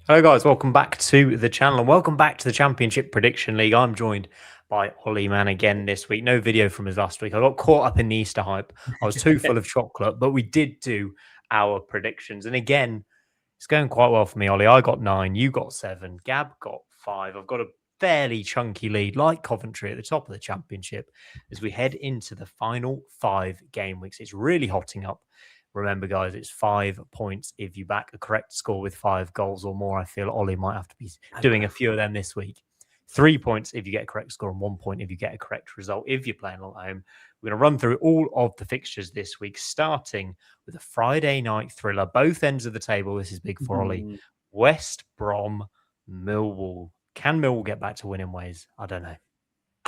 Hello guys, welcome back to the channel and welcome back to the Championship Prediction League. I'm joined by Oli Mann again this week. No video from us last week. I got caught up in the Easter hype. I was too full of chocolate, but we did do our predictions. And again, it's going quite well for me, Ollie. I got 9, you got 7, Gab got 5. I've got a fairly chunky lead like Coventry at the top of the Championship as we head into the final 5 game weeks. It's really hotting up. Remember, guys, it's 5 points if you back a correct score with 5 goals or more. I feel Ollie might have to be doing a few of them this week. 3 points if you get a correct score and 1 point if you get a correct result. If you're playing at home, we're going to run through all of the fixtures this week, starting with a Friday night thriller. Both ends of the table. This is big for Ollie. West Brom, Millwall. Can Millwall get back to winning ways? I don't know.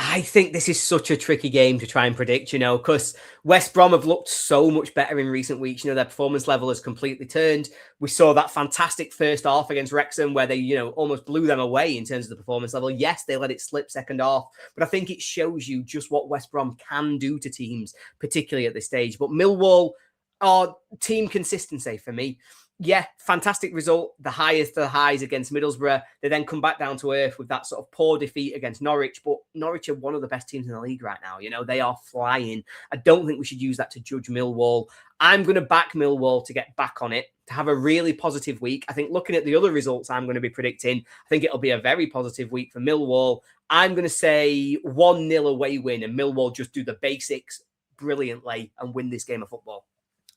I think this is such a tricky game to try and predict, because West Brom have looked so much better in recent weeks. Their performance level has completely turned. We saw that fantastic first half against Wrexham where they, almost blew them away in terms of the performance level. Yes, they let it slip second half, but I think it shows you just what West Brom can do to teams, particularly at this stage. But Millwall are team consistency for me. Yeah, fantastic result. The highest of the highs against Middlesbrough. They then come back down to earth with that sort of poor defeat against Norwich. But Norwich are one of the best teams in the league right now. They are flying. I don't think we should use that to judge Millwall. I'm going to back Millwall to get back on it, to have a really positive week. I think looking at the other results I'm going to be predicting, I think it'll be a very positive week for Millwall. I'm going to say 1-0 away win and Millwall just do the basics brilliantly and win this game of football.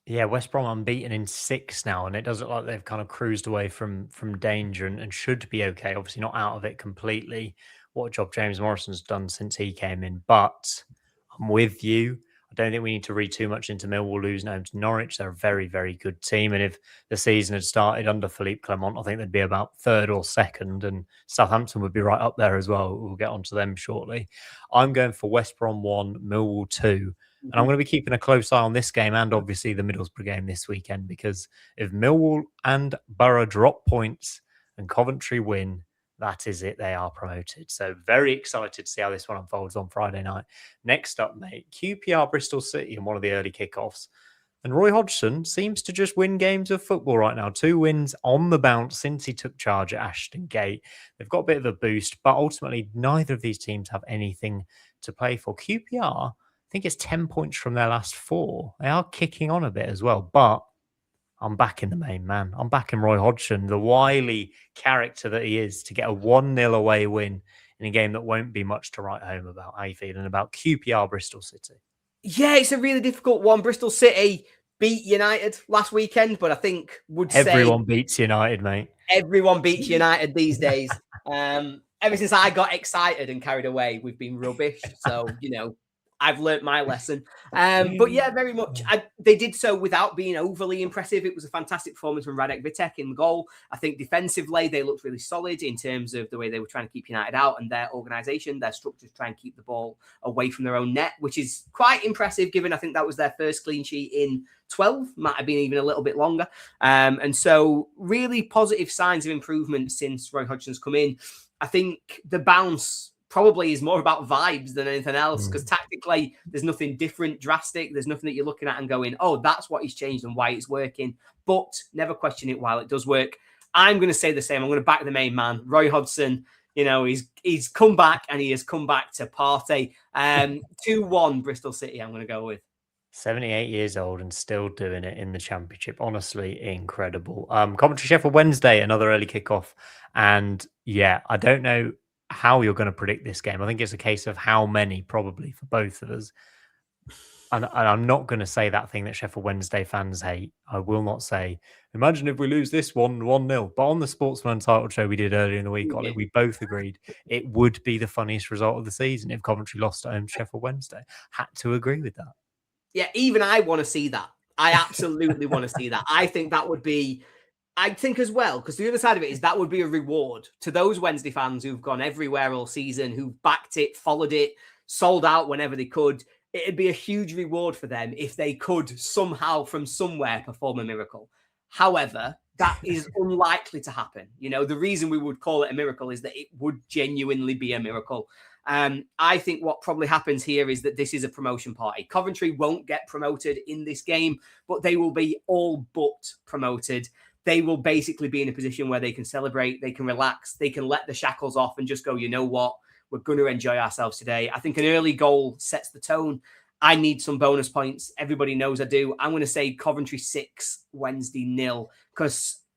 Yeah, West Brom unbeaten in 6 now, and it does look like they've kind of cruised away from danger and should be okay. Obviously not out of it completely. What a job James Morrison's done since he came in. But I'm with you. I don't think we need to read too much into Millwall losing home to Norwich. They're a very, very good team. And if the season had started under Philippe Clement, I think they'd be about 3rd or 2nd, and Southampton would be right up there as well. We'll get onto them shortly. I'm going for West Brom 1, Millwall 2. And I'm going to be keeping a close eye on this game and obviously the Middlesbrough game this weekend, because if Millwall and Borough drop points and Coventry win, that is it. They are promoted. So very excited to see how this one unfolds on Friday night. Next up, mate, QPR Bristol City in one of the early kickoffs. And Roy Hodgson seems to just win games of football right now. 2 wins on the bounce since he took charge at Ashton Gate. They've got a bit of a boost, but ultimately neither of these teams have anything to play for. QPR, I think it's 10 points from their last 4. They are kicking on a bit as well, but I'm backing the main man. I'm backing Roy Hodgson, the wily character that he is, to get a 1-0 away win in a game that won't be much to write home about. How you feeling about QPR Bristol City? Yeah, it's a really difficult one. Bristol City beat United last weekend, but I think everyone beats United, mate. Everyone beats United these days. Ever since I got excited and carried away, we've been rubbish. So, I've learnt my lesson. But yeah, very much. They did so without being overly impressive. It was a fantastic performance from Radek Vitek in the goal. I think defensively, they looked really solid in terms of the way they were trying to keep United out and their organisation, their structure to try and keep the ball away from their own net, which is quite impressive given I think that was their first clean sheet in 12, might have been even a little bit longer. And so really positive signs of improvement since Roy Hodgson's come in. I think the bounce probably is more about vibes than anything else, because tactically there's nothing different, drastic. There's nothing that you're looking at and going, oh, that's what he's changed and why it's working. But never question it while it does work. I'm going to say the same. I'm going to back the main man, Roy Hodgson. He's come back and he has come back to party. 2-1 Bristol City, I'm going to go with. 78 years old and still doing it in the Championship. Honestly, incredible. Coventry Sheffield Wednesday, another early kickoff. And yeah, I don't know how you're going to predict this game. I think it's a case of how many, probably, for both of us. And I'm not going to say that thing that Sheffield Wednesday fans hate. I will not say, imagine if we lose this one 1-0. But on the Sportsman Untitled show we did earlier in the week, Ollie, we both agreed it would be the funniest result of the season if Coventry lost at home to Sheffield Wednesday. Had to agree with that. Yeah, even I want to see that. I absolutely want to see that. I think that would be... I think as well, because the other side of it is that would be a reward to those Wednesday fans who've gone everywhere all season, who've backed it, followed it, sold out whenever they could. It'd be a huge reward for them if they could somehow from somewhere perform a miracle. However, that is unlikely to happen. The reason we would call it a miracle is that it would genuinely be a miracle. I think what probably happens here is that this is a promotion party. Coventry won't get promoted in this game, but they will be all but promoted. they will basically be in a position where they can celebrate, they can relax, they can let the shackles off and just go, you know what, we're going to enjoy ourselves today. I think an early goal sets the tone. I need some bonus points. Everybody knows I do. I'm going to say Coventry 6, Wednesday 0.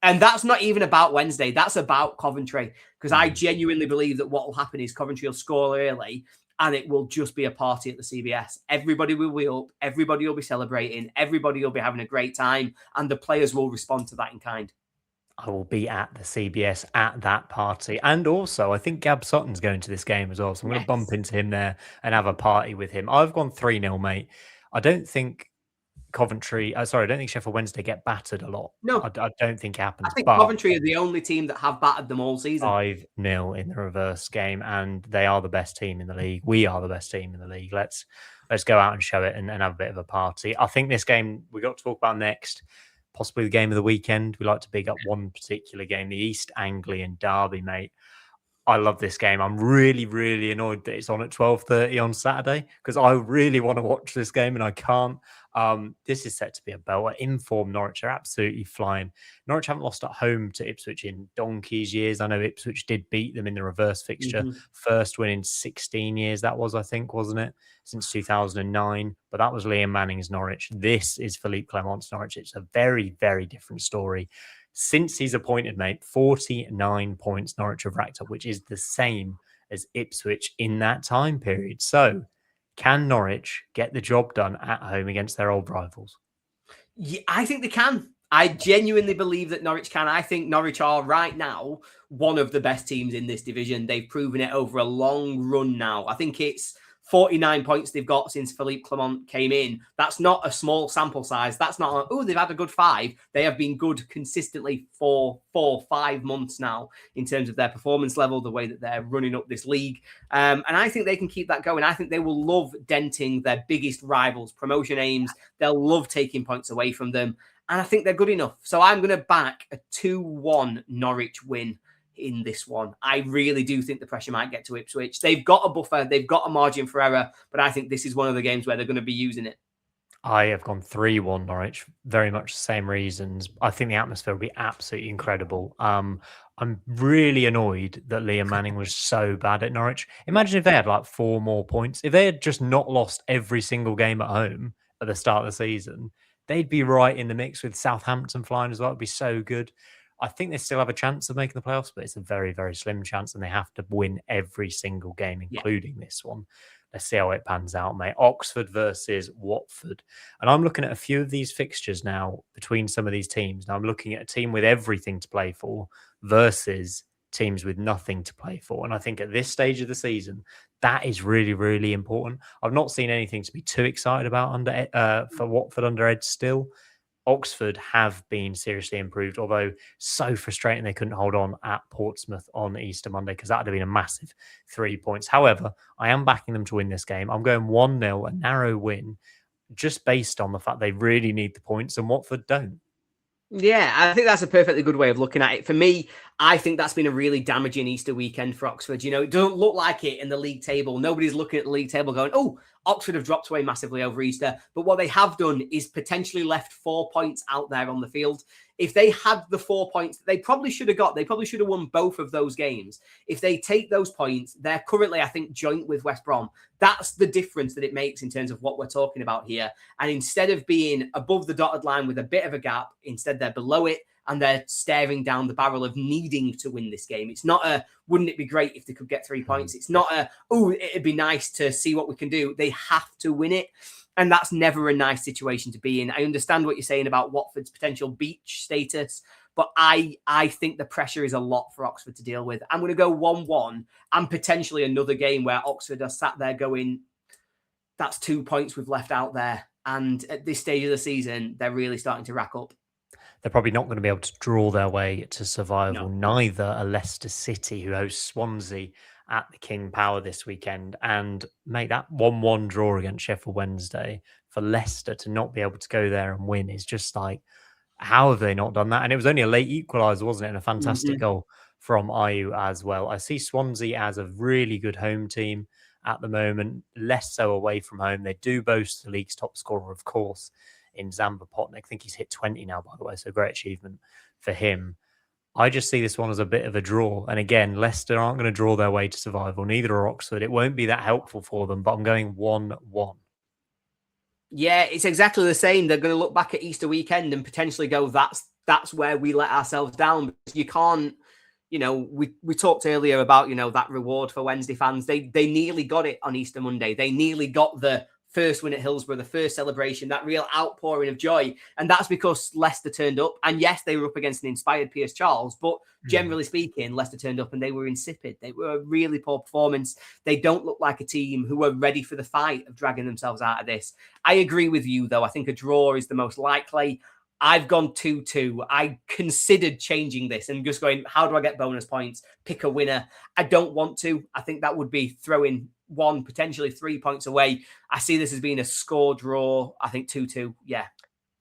And that's not even about Wednesday. That's about Coventry. Because I genuinely believe that what will happen is Coventry will score early and it will just be a party at the CBS. Everybody will be up. Everybody will be celebrating. Everybody will be having a great time. And the players will respond to that in kind. I will be at the CBS at that party. And also, I think Gab Sutton's going to this game as well. So I'm going to bump into him there and have a party with him. I've gone 3-0, mate. I don't think I don't think Sheffield Wednesday get battered a lot. No. I don't think it happens. I think Coventry are the only team that have battered them all season. 5-0 in the reverse game, and they are the best team in the league. We are the best team in the league. Let's go out and show it and have a bit of a party. I think this game we got to talk about next, possibly the game of the weekend. We like to big up one particular game, the East Anglian Derby, mate. I love this game. I'm really, really annoyed that it's on at 12:30 on Saturday because I really want to watch this game and I can't. This is set to be a belter. Informed Norwich are absolutely flying. Norwich haven't lost at home to Ipswich in donkey's years. I know Ipswich did beat them in the reverse fixture. First win in 16 years, that was, I think, wasn't it? Since 2009. But that was Liam Manning's Norwich. This is Philippe Clement's Norwich. It's a very, very different story. Since he's appointed, mate, 49 points Norwich have racked up, which is the same as Ipswich in that time period. So, can Norwich get the job done at home against their old rivals? Yeah, I think they can. I genuinely believe that Norwich can. I think Norwich are right now one of the best teams in this division. They've proven it over a long run now. I think it's 49 points they've got since Philippe Clement came in. That's not a small sample size. That's not, they've had a good 5. They have been good consistently for 5 months now in terms of their performance level, the way that they're running up this league. And I think they can keep that going. I think they will love denting their biggest rivals' promotion aims. They'll love taking points away from them. And I think they're good enough. So I'm going to back a 2-1 Norwich win in this one. I really do think the pressure might get to Ipswich. They've got a buffer, they've got a margin for error, but I think this is one of the games where they're going to be using it. I have gone 3-1 Norwich, very much the same reasons. I think the atmosphere will be absolutely incredible. I'm really annoyed that Liam Manning was so bad at Norwich. Imagine if they had like 4 more points. If they had just not lost every single game at home at the start of the season, they'd be right in the mix with Southampton flying as well. It'd be so good. I think they still have a chance of making the playoffs, but it's a very, very slim chance, and they have to win every single game, including this one. Let's see how it pans out, mate. Oxford versus Watford. And I'm looking at a few of these fixtures now between some of these teams. Now I'm looking at a team with everything to play for versus teams with nothing to play for. And I think at this stage of the season, that is really, really important. I've not seen anything to be too excited about for Watford under Ed still. Oxford have been seriously improved, although so frustrating they couldn't hold on at Portsmouth on Easter Monday because that would have been a massive 3 points. However, I am backing them to win this game. I'm going 1-0, a narrow win, just based on the fact they really need the points and Watford don't. Yeah, I think that's a perfectly good way of looking at it. For me, I think that's been a really damaging Easter weekend for Oxford. You know, it doesn't look like it in the league table. Nobody's looking at the league table going, oh, Oxford have dropped away massively over Easter. But what they have done is potentially left 4 points out there on the field. If they had the 4 points that they probably should have got, they probably should have won both of those games. If they take those points, they're currently, I think, joint with West Brom. That's the difference that it makes in terms of what we're talking about here. And instead of being above the dotted line with a bit of a gap, instead they're below it and they're staring down the barrel of needing to win this game. It's not a, wouldn't it be great if they could get 3 points? It's not a, oh, it'd be nice to see what we can do. They have to win it. And that's never a nice situation to be in. I understand what you're saying about Watford's potential beach status, but I think the pressure is a lot for Oxford to deal with. I'm going to go 1-1 and potentially another game where Oxford are sat there going, that's 2 points we've left out there. And at this stage of the season, they're really starting to rack up. They're probably not going to be able to draw their way to survival. No. Neither are Leicester City, who host Swansea at the King Power this weekend, and make that 1-1 draw against Sheffield Wednesday for Leicester to not be able to go there and win is just like, how have they not done that? And it was only a late equaliser, wasn't it? And a fantastic goal from Ayew as well. I see Swansea as a really good home team at the moment, less so away from home. They do boast the league's top scorer, of course, in Zamba Potnik. I think he's hit 20 now, by the way, so great achievement for him. I just see this one as a bit of a draw. And again, Leicester aren't going to draw their way to survival. Neither are Oxford. It won't be that helpful for them, but I'm going 1-1. Yeah, it's exactly the same. They're going to look back at Easter weekend and potentially go, that's where we let ourselves down. Because you can't, we talked earlier about, that reward for Wednesday fans. They nearly got it on Easter Monday. They nearly got the first win at Hillsborough, the first celebration, that real outpouring of joy. And that's because Leicester turned up. And yes, they were up against an inspired Piers Charles, but generally speaking, Leicester turned up and they were insipid. They were a really poor performance. They don't look like a team who are ready for the fight of dragging themselves out of this. I agree with you, though. I think a draw is the most likely. I've gone 2-2. I considered changing this and just going, how do I get bonus points? Pick a winner. I don't want to. I think that would be throwing 1, potentially 3 points away. I see this as being a score draw. I think 2-2. Yeah.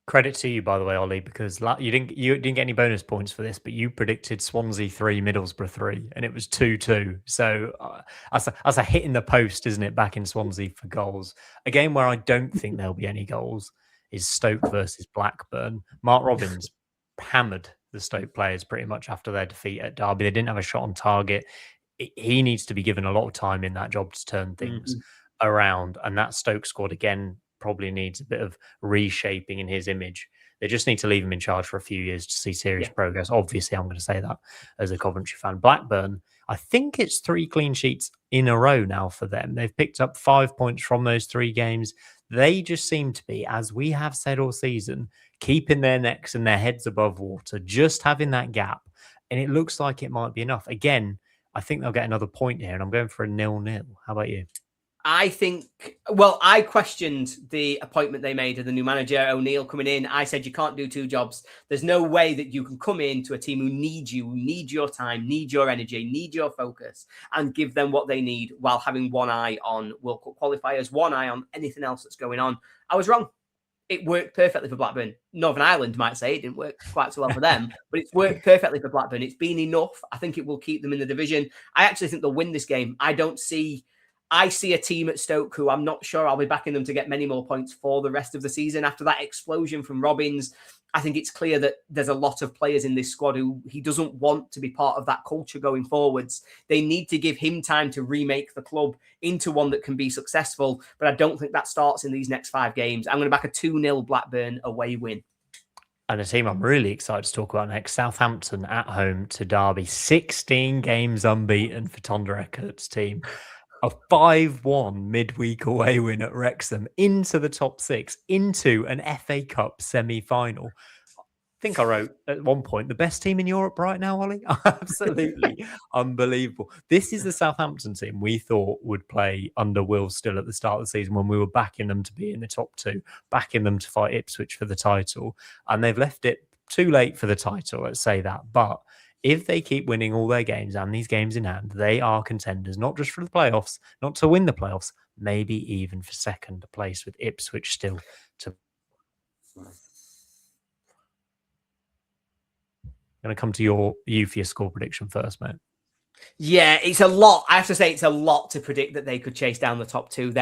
Credit to you, by the way, Ollie, because you didn't get any bonus points for this, but you predicted Swansea 3, Middlesbrough 3, and it was 2-2. So that's a hit in the post, isn't it? Back in Swansea for goals. A game where I don't think there'll be any goals is Stoke versus Blackburn. Mark Robbins hammered the Stoke players pretty much after their defeat at Derby. They didn't have a shot on target. He needs to be given a lot of time in that job to turn things around. And that Stoke squad, again, probably needs a bit of reshaping in his image. They just need to leave him in charge for a few years to see serious progress. Obviously, I'm going to say that as a Coventry fan. Blackburn, I think it's 3 clean sheets in a row now for them. They've picked up 5 points from those 3 games. They just seem to be, as we have said all season, keeping their necks and their heads above water, just having that gap. And it looks like it might be enough. Again, I think they'll get another point here, and I'm going for a 0-0. How about you? I think, I questioned the appointment they made of the new manager, O'Neill, coming in. I said, you can't do 2 jobs. There's no way that you can come into a team who need you, need your time, need your energy, need your focus, and give them what they need while having one eye on World Cup qualifiers, one eye on anything else that's going on. I was wrong. It worked perfectly for Blackburn. Northern Ireland might say it didn't work quite so well for them, but it's worked perfectly for Blackburn. It's been enough. I think it will keep them in the division. I actually think they'll win this game. I see a team at Stoke who I'm not sure I'll be backing them to get many more points for the rest of the season. After that explosion from Robbins, I think it's clear that there's a lot of players in this squad who he doesn't want to be part of that culture going forwards. They need to give him time to remake the club into one that can be successful, but I don't think that starts in these next 5 games. I'm going to back a 2-0 Blackburn away win. And a team I'm really excited to talk about next, Southampton at home to Derby. 16 games unbeaten for Tonda Eckert's team. A 5-1 midweek away win at Wrexham into the top 6, into an FA Cup semi-final. I think I wrote at one point, the best team in Europe right now, Ollie. Absolutely unbelievable. This is the Southampton team we thought would play under Will Still at the start of the season when we were backing them to be in the top 2, backing them to fight Ipswich for the title. And they've left it too late for the title, let's say that. But if they keep winning all their games and these games in hand, they are contenders, not just for the playoffs, not to win the playoffs, maybe even for second place with Ipswich still to. I'm going to come to you for your score prediction first, mate. Yeah, it's a lot. I have to say it's a lot to predict that they could chase down the top 2.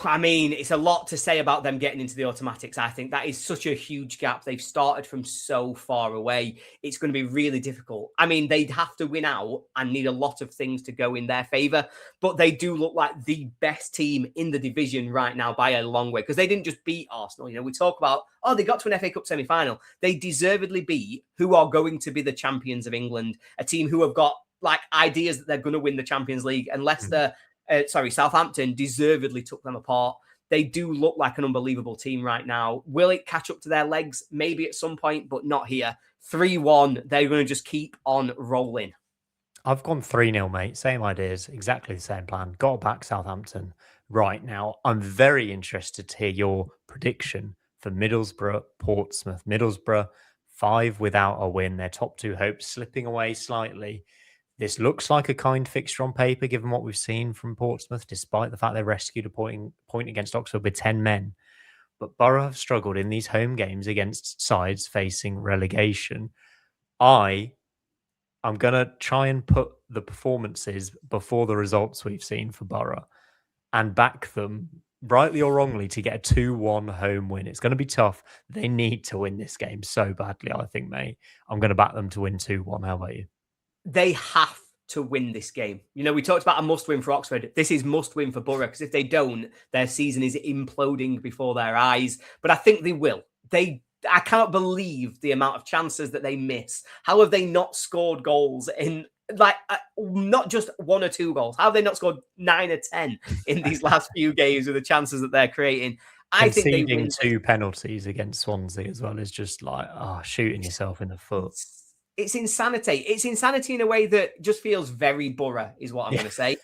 It's a lot to say about them getting into the automatics. I think that is such a huge gap. They've started from so far away. It's going to be really difficult. They'd have to win out and need a lot of things to go in their favour. But they do look like the best team in the division right now by a long way, because they didn't just beat Arsenal. We talk about, they got to an FA Cup semi-final. They deservedly beat who are going to be the champions of England, a team who have got ideas that they're going to win the Champions League. And Leicester... Southampton deservedly took them apart. They do look like an unbelievable team right now. Will it catch up to their legs? Maybe at some point, but not here. 3-1. They're going to just keep on rolling. I've gone 3-0, mate. Same ideas, exactly the same plan. Got to back Southampton right now. I'm very interested to hear your prediction for Middlesbrough, Portsmouth. Middlesbrough, 5 without a win. Their top 2 hopes slipping away slightly. This looks like a kind fixture on paper, given what we've seen from Portsmouth, despite the fact they rescued a point against Oxford with 10 men. But Borough have struggled in these home games against sides facing relegation. I'm going to try and put the performances before the results we've seen for Borough and back them rightly or wrongly, to get a 2-1 home win. It's going to be tough. They need to win this game so badly, I think, mate. I'm going to back them to win 2-1. How about you? They have to win this game. You know, we talked about a must win for Oxford. This is must win for Borough, because if they don't, their season is imploding before their eyes. But I think they will. I cannot believe the amount of chances that they miss. How have they not scored goals in, like, not just 1 or 2 goals? How have they not scored 9 or 10 in these last few games with the chances that they're creating? I think they Conceding win. 2 penalties against Swansea as well is just like, shooting yourself in the foot. It's insanity. It's insanity in a way that just feels very Borough, is what I'm going to say.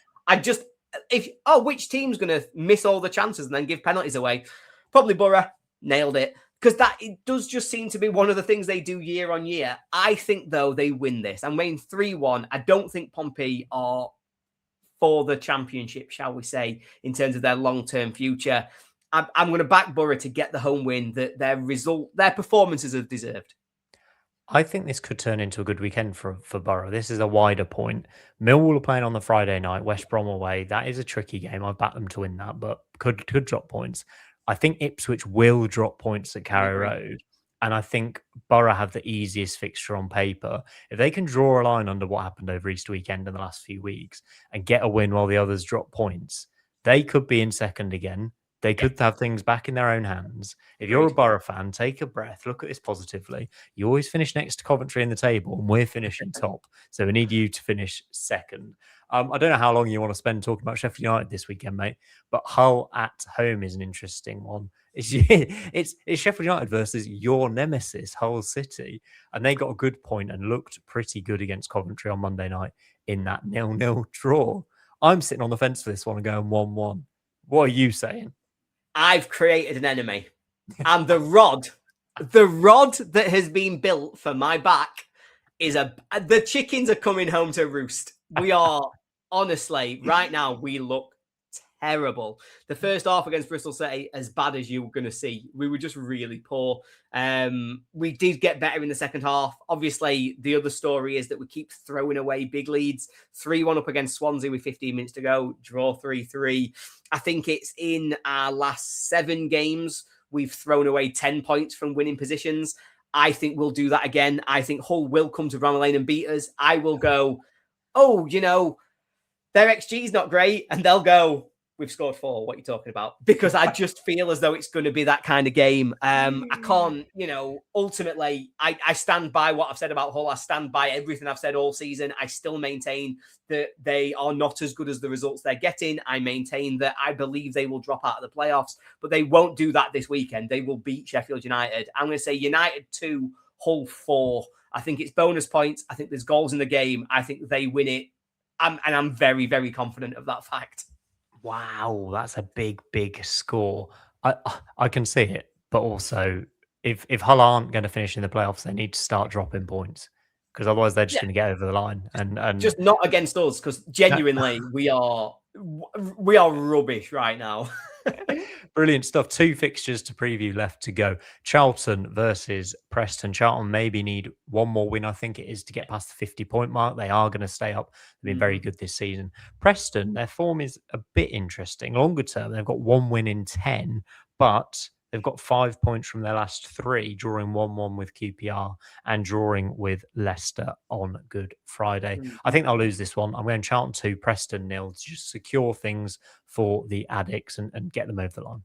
Which team's going to miss all the chances and then give penalties away? Probably Borough. Nailed it. Because it does just seem to be one of the things they do year on year. I think, though, they win this. I'm winning 3-1. I don't think Pompey are for the championship, shall we say, in terms of their long-term future. I'm going to back Borough to get the home win that their performances have deserved. I think this could turn into a good weekend for Borough. This is a wider point. Millwall are playing on the Friday night, West Brom away. That is a tricky game. I back them to win that, but could drop points. I think Ipswich will drop points at Carrow Road. And I think Borough have the easiest fixture on paper. If they can draw a line under what happened over Easter weekend in the last few weeks and get a win while the others drop points, they could be in second again. They could have things back in their own hands. If you're a Borough fan, take a breath. Look at this positively. You always finish next to Coventry in the table, and we're finishing top. So we need you to finish second. I don't know how long you want to spend talking about Sheffield United this weekend, mate, but Hull at home is an interesting one. It's Sheffield United versus your nemesis, Hull City. And they got a good point and looked pretty good against Coventry on Monday night in that 0-0 draw. I'm sitting on the fence for this one and going 1-1. What are you saying? I've created an enemy. And the rod that has been built for my back is the chickens are coming home to roost. We are, honestly, right now, we look terrible. The first half against Bristol City, as bad as you were going to see. We were just really poor. We did get better in the second half. Obviously, the other story is that we keep throwing away big leads. 3-1 up against Swansea with 15 minutes to go. Draw 3-3. I think it's in our last 7 games, we've thrown away 10 points from winning positions. I think we'll do that again. I think Hull will come to Bramall Lane and beat us. I will go, their XG is not great. And they'll go, we've scored 4. What are you talking about? Because I just feel as though it's going to be that kind of game. I can't, ultimately, I stand by what I've said about Hull. I stand by everything I've said all season. I still maintain that they are not as good as the results they're getting. I maintain that I believe they will drop out of the playoffs, but they won't do that this weekend. They will beat Sheffield United. I'm going to say United 2, Hull 4. I think it's bonus points. I think there's goals in the game. I think they win it. And I'm very, very confident of that fact. Wow, that's a big, big score. I can see it, but also if Hull aren't going to finish in the playoffs, they need to start dropping points, because otherwise they're just going to get over the line. And just not against us, because genuinely we are rubbish right now. Brilliant stuff. 2 fixtures to preview left to go. Charlton versus Preston. Charlton maybe need one more win, I think it is, to get past the 50-point mark. They are going to stay up. They've been very good this season. Preston, their form is a bit interesting. Longer term, they've got 1 win in 10, but they've got 5 points from their last 3, drawing 1-1 with QPR and drawing with Leicester on Good Friday. I think they'll lose this one. I'm going Charlton 2, Preston 0 to just secure things for the Addicts and get them over the line.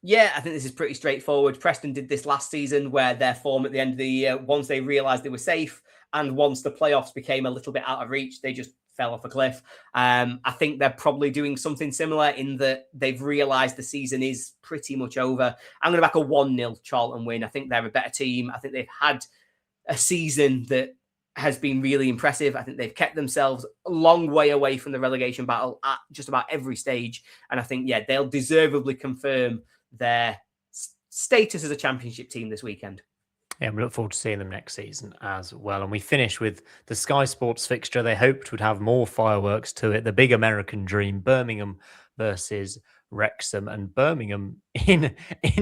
Yeah, I think this is pretty straightforward. Preston did this last season, where their form at the end of the year, once they realised they were safe and once the playoffs became a little bit out of reach, they just fell off a cliff. I think they're probably doing something similar in that they've realised the season is pretty much over. I'm going to back a 1-0 Charlton win. I think they're a better team. I think they've had a season that has been really impressive. I think they've kept themselves a long way away from the relegation battle at just about every stage. And I think, they'll deservedly confirm their status as a championship team this weekend. Yeah, we look forward to seeing them next season as well. And we finish with the Sky Sports fixture they hoped would have more fireworks to it. The big American dream, Birmingham versus Wrexham, and Birmingham in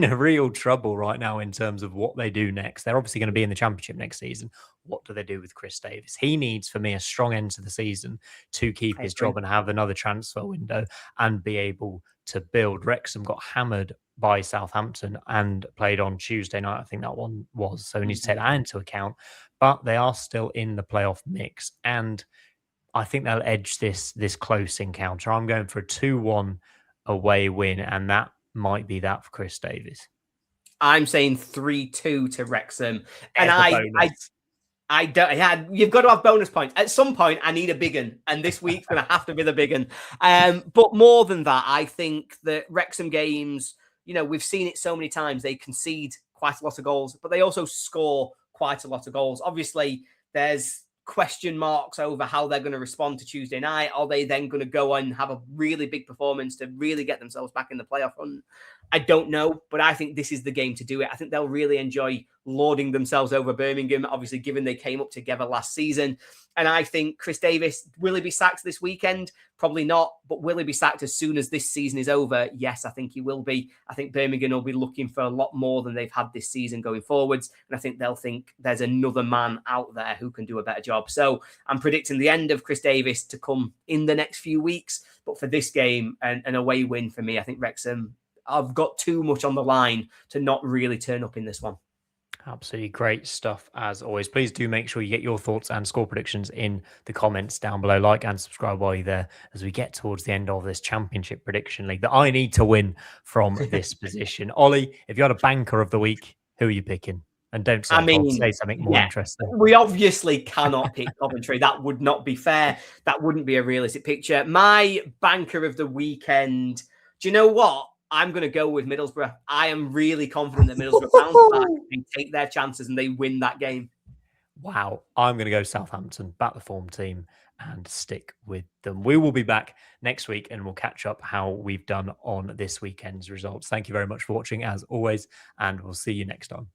a real trouble right now in terms of what they do next. They're obviously going to be in the Championship next season. What do they do with Chris Davis? He needs, for me, a strong end to the season to keep I his agree. job and have another transfer window and be able to build. Wrexham got hammered by Southampton and played on Tuesday night. I think that one was. So we need to take that into account. But they are still in the playoff mix, and I think they'll edge this close encounter. I'm going for a 2-1 away win, and that might be that for Chris Davis. I'm saying 3-2 to Wrexham, and There's the bonus. I don't. Yeah, you've got to have bonus points. At some point, I need a big one, and this week's going to have to be the big one. But more than that, I think that Wrexham games, we've seen it so many times. They concede quite a lot of goals, but they also score quite a lot of goals. Obviously, there's question marks over how they're going to respond to Tuesday night. Are they then going to go and have a really big performance to really get themselves back in the playoff hunt? I don't know, but I think this is the game to do it. I think they'll really enjoy lauding themselves over Birmingham, obviously, given they came up together last season. And I think Chris Davis, will he be sacked this weekend? Probably not, but will he be sacked as soon as this season is over? Yes, I think he will be. I think Birmingham will be looking for a lot more than they've had this season going forwards. And I think they'll think there's another man out there who can do a better job. So I'm predicting the end of Chris Davis to come in the next few weeks. But for this game, an away win for me, I think Wrexham, I've got too much on the line to not really turn up in this one. Absolutely great stuff as always. Please do make sure you get your thoughts and score predictions in the comments down below. Like and subscribe while you're there as we get towards the end of this Championship prediction league that I need to win from this position. Ollie, if you had a banker of the week, who are you picking? And don't say, say something more interesting. We obviously cannot pick Coventry. That would not be fair. That wouldn't be a realistic picture. My banker of the weekend, do you know what? I'm going to go with Middlesbrough. I am really confident that Middlesbrough bounce back and take their chances and they win that game. Wow. I'm going to go Southampton, back the form team, and stick with them. We will be back next week and we'll catch up how we've done on this weekend's results. Thank you very much for watching as always, and we'll see you next time.